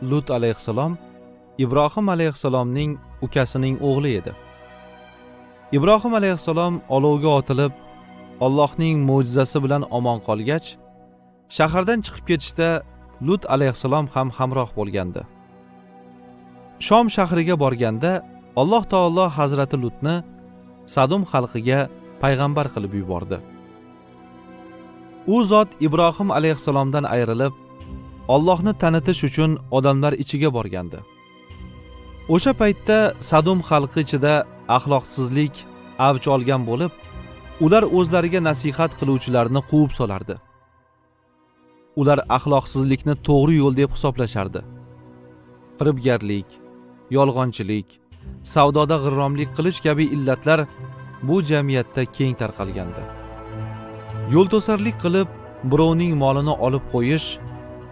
Lut alayhissalom Ibrohim alayhissalomning ukasining o'g'li edi. Ibrohim alayhissalom olovga otilib, Allohning mo'jizasi bilan omon qolgach, shahardan chiqib ketishda Lut alayhissalom ham hamroh bo'lgandi. Shom shahriga borganda Alloh taolo Hazrati Lutni Sadum xalqiga payg'ambar qilib yubordi. U zot Ibrohim alayhissalomdan ayrilib, Allohni tanitish uchun odamlar ichiga borgandi. O'sha paytda Sadum xalqi ichida axloqsizlik avj olgan bo'lib, ular o'zlariga nasihat qiluvchilarni quvib solardi. Ular axloqsizlikni to'g'ri yo'l deb hisoblashardi. Firibgarlik, yolg'onchilik, savdoda g'irromlik qilish kabi illatlar bu jamiyatda keng tarqalgandi. Yo'lto'sarlik qilib, birovning molini olib qo'yish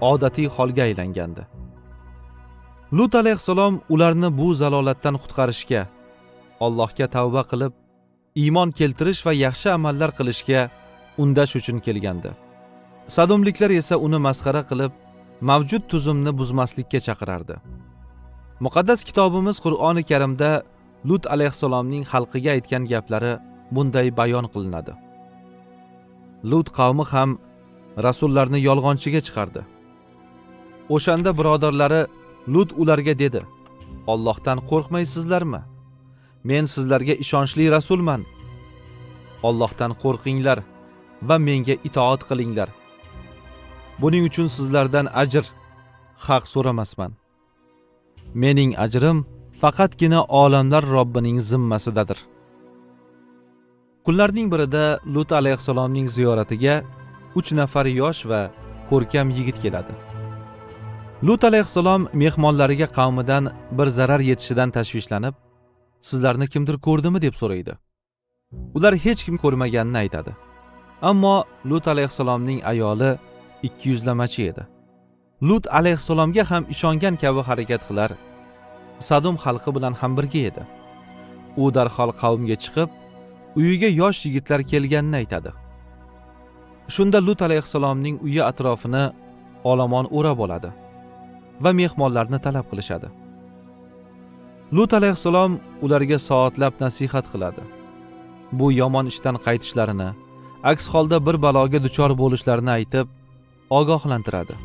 odatiy holga aylangandi. Lut alayhissalom ularni bu zalolatdan qutqarishga, Allohga tavba qilib, iymon keltirish va yaxshi amallar qilishga undash uchun kelgandi. Sadumliklar esa uni masxara qilib, mavjud tuzumni buzmaslikka chaqirardi. Muqaddas kitobimiz Qur'oni Karimda Lut alayhissalomning xalqiga aytgan gaplari bunday bayon qilinadi. Lut qavmi ham rasullarni yolg'onchiga chiqardi. O'shanda birodarlari Lut ularga dedi: Allohdan qo'rqmaysizlarmi? Men sizlarga ishonchli rasulman. Allohdan qo'rqinglar va menga itoat qilinglar. Buning uchun sizlardan ajr, haq so'ramasman. Mening ajrim faqatgina olamlar Robbining zimmasidadir. Kunlarning birida Lut alayhissalomning ziyoratiga 3 nafar yosh va ko'rkam yigit keladi. Lut alayhissalom mehmonlariga qavmidan bir zarar yetishidan tashvishlanib, sizlarni kimdir ko'rdimi deb so'raydi. Ular hech kim ko'rmaganini aytadi. Ammo Lut alayhissalomning ayoli 200lamachi edi. Lut alayhissalomga ham ishongan kabi harakat qilar, Sadum xalqi bilan ham birga edi. U darhol qavmga chiqib, uyiga yosh yigitlar kelganini aytadi. Shunda Lut alayhissalomning uyi atrofini olomon o'rab oladi va mehmonlarni talab qilishadi. Lut alayhissalom ularga soatlab nasihat qiladi. Bu yomon ishdan qaytishlarini, aks holda bir baloga duchor bo'lishlarini aytib, ogohlantiradi.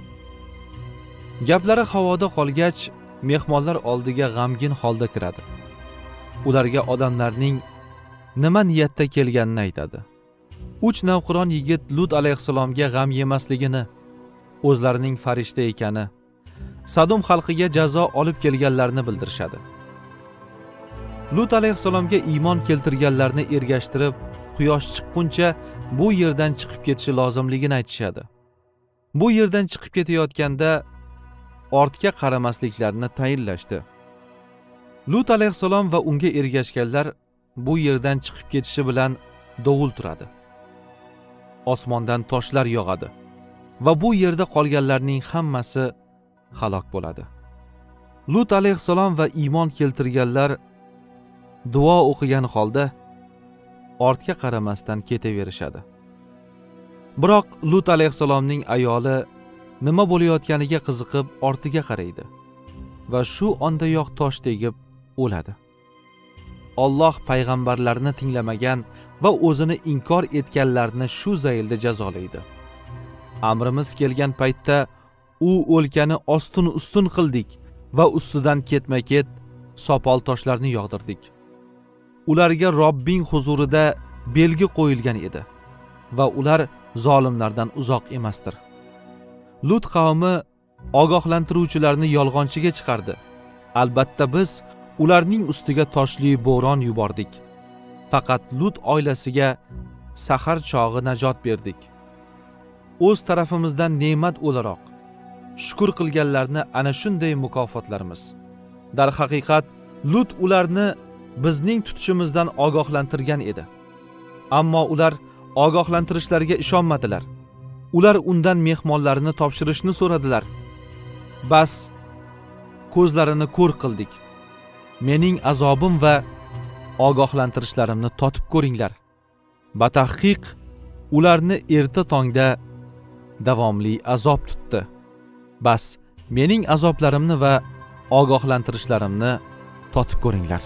Gaplari havoda qolgach, mehmonlar oldiga g'amgin holda kiradi. Ularga odamlarning nima niyatda kelganini aytadi. 3 navqiron yigit Lut alayhissalomga g'am yemasligini, o'zlarining farishta ekani, Sadum xalqiga jazo olib kelganlarini bildirishadi. Lut alayhissalomga iymon keltirganlarni ergashtirib, quyosh chiqquncha bu yerdan chiqib ketishi lozimligini aytishadi. Bu yerdan chiqib ketayotganda ortga qaramasliklarini tayinlashdi. Lut alayhissalom va unga ergashganlar bu yerdan chiqib ketishi bilan dovul turadi. Osmondan toshlar yog'adi va bu yerda qolganlarning hammasi halok bo'ladi. Lut alayhissalom va iymon keltirganlar duo o'qigan holda ortga qaramasdan ketaverishadi. Biroq Lut alayhissalomning ayoli nima bo'layotganiga qiziqib ortiga qaraydi va shu ondayoq tosh tegib o'ladi. Alloh payg'ambarlarni tinglamagan va o'zini inkor etganlarni shu zaylda jazolaydi. Amrimiz kelgan paytda u o'lkani ostin-ustun qildik va ustidan ketma-ket sopol toshlarni yog'dirdik. Ularga Robbing huzurida belgi qo'yilgan edi va ular zolimlardan uzoq emasdir. Lut qavmi ogohlantiruvchilarni yolg'onchiga chiqardi. Albatta biz ularning ustiga toshli bo'ron yubordik. Faqat Lut oilasiga sahar chog'i najot berdik. O'z tarafimizdan ne'mat o'laroq shukr qilganlarni ana shunday mukofotlarimiz. Dar haqiqat Lut ularni bizning tutishimizdan ogohlantirgan edi. Ammo ular ogohlantirishlarga ishonmadilar. Ular undan mehmonlarini topshirishni so'radilar. Bas, ko'zlarini ko'r qildik. Mening azobim va ogohlantirishlarimni totib ko'ringlar. Batahqiq ularni erta tongda davomli azob tutdi. Bas, mening azoblarimni va ogohlantirishlarimni totib ko'ringlar.